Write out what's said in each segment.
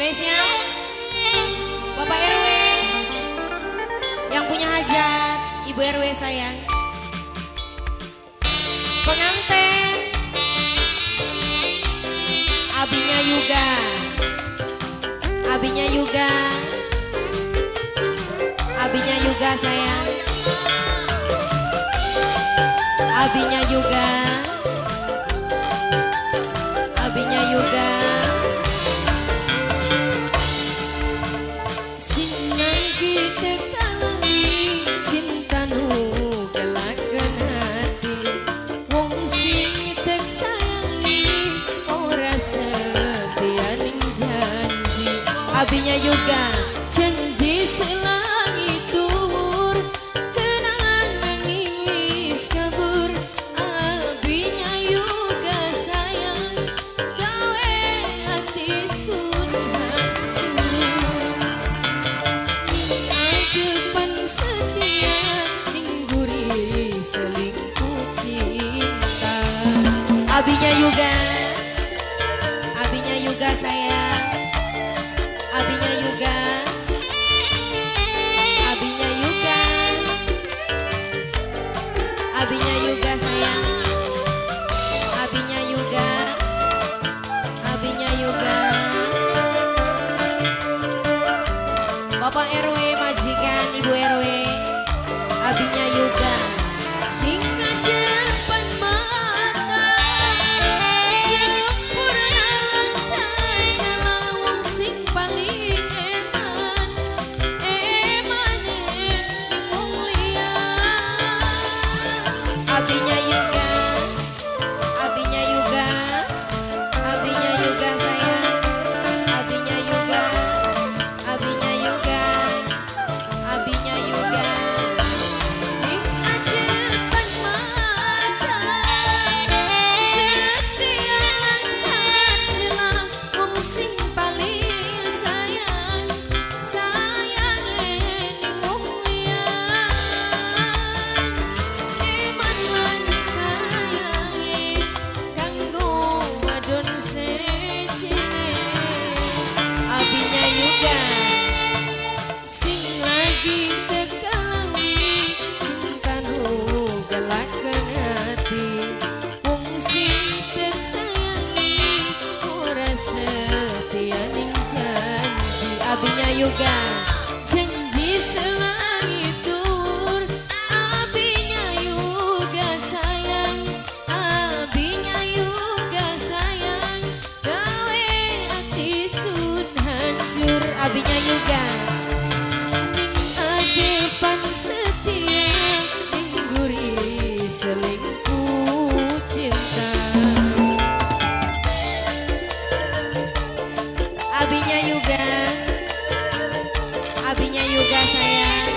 Spesial Bapak RW yang punya hajat, Ibu RW sayang. Pengantin Abinya Yuga, Abinya Yuga, Abinya Yuga sayang. Abinya Yuga, Abinya Yuga. Abinya Yuga janji selangit dhuwur, kenangan nangis kabur. Abinya Yuga sayang, gawe hati sun hancur. Adepan setia ning guri selingkuh cinta. Abinya Yuga, Abinya Yuga sayang. Abinya Yuga, Abinya Yuga, Abinya Yuga sayang. Abinya Yuga, Abinya Yuga. Bapak RW majikan Ibu RW, Abinya Yuga. Abinya Yuga, Abinya Yuga, Abinya Yuga sayang. Abinya Yuga, Abinya Yuga, Abinya Yuga. Di depan mata setia langkah jelang wong sing paling sayang. Sayang ning wong liya. Abinya Yuga sing lagi tekalawi, cinta nu galakan hati. Wong sing tek sayangi ora setia ning janji. Abinya Yuga janji selangit dhuwur. Abinya Yuga sayang, Abinya Yuga sayang, gawe hati sun hancur. Abinya Yuga ning adepan setia ning guri selingkuh cinta. Abinya Yuga, Abinya Yuga sayang.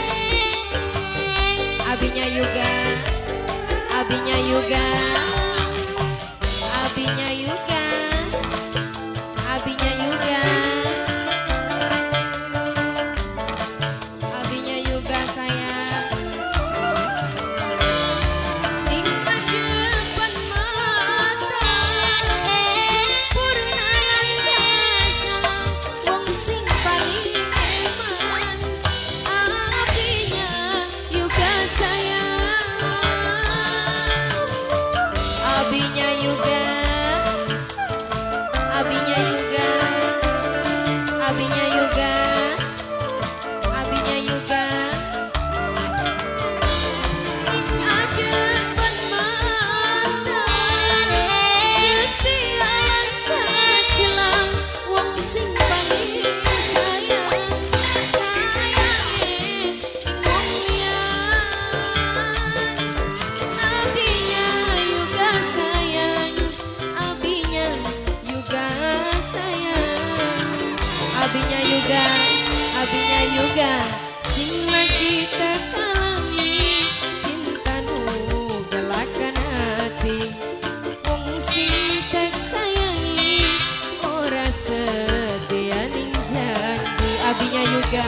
Abinya Yuga, Abinya Yuga, Abinya Yuga, Abinya Yuga. Abinya Yuga sayang. Ning depan mata sempurna langkah wong sing paling eman. Abinya Yuga sayang. Abinya Yuga, Abinya Yuga, Abinya Yuga, Abinya Yuga. Adepan mata setia langkah jelang wong sing paling sayang. Sayange wong liya. Abinya Yuga sayang, Abinya Yuga sayang. Abinya Yuga, Abinya Yuga sing lagi tekalami, cinta nu galakan hati. Wong sing tek sayangi ora setia ning janji. Abinya Yuga,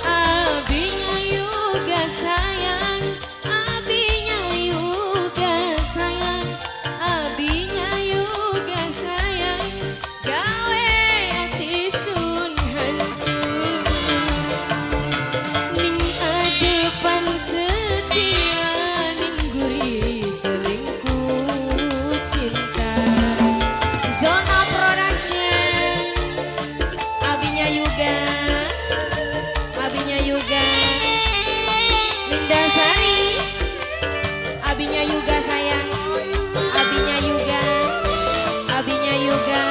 Abinya Yuga sayang. Abinya Yuga sayang. Abinya Yuga sayang, gawe hati sun Zona Production, abinya Yuga, Linda Sari, abinya Yuga sayang, abinya Yuga, abinya Yuga,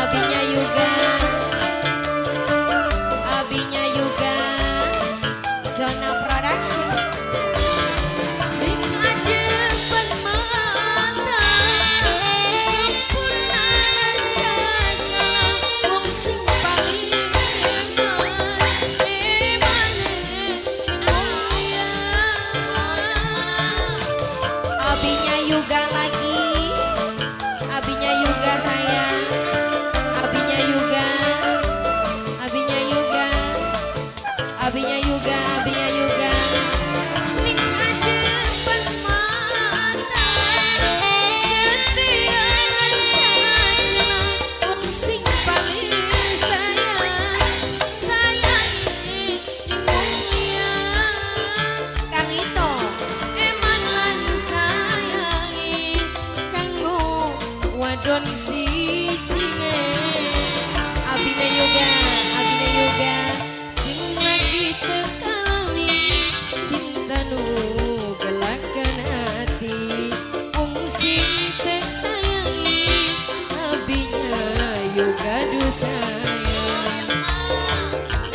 abinya Yuga, abinya Yuga, Zona Production. Abinya Yuga lagi, abinya Yuga sayang, abinya Yuga, abinya Yuga, abinya Yuga, abinya Yuga. Nikmat depan mata, setia kaca, wong sing paling sayang, sayangi mulia. Kang Ito, eman lan sayangi, kanggo wadon sijine. Abina Yuga, sing lagi tekalami, cinta nu gelakan hati, wong sing tek sayangi, abinya Yuga du sayang.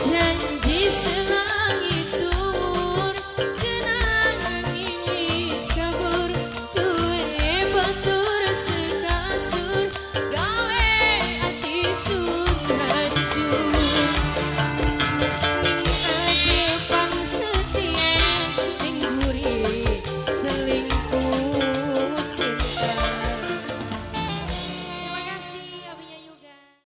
Janji selangit tur, kenangan ini kabur, tuwe batur sekasur, gawe ati sun hancur. Depan setia, tingguri selingkuh cinta.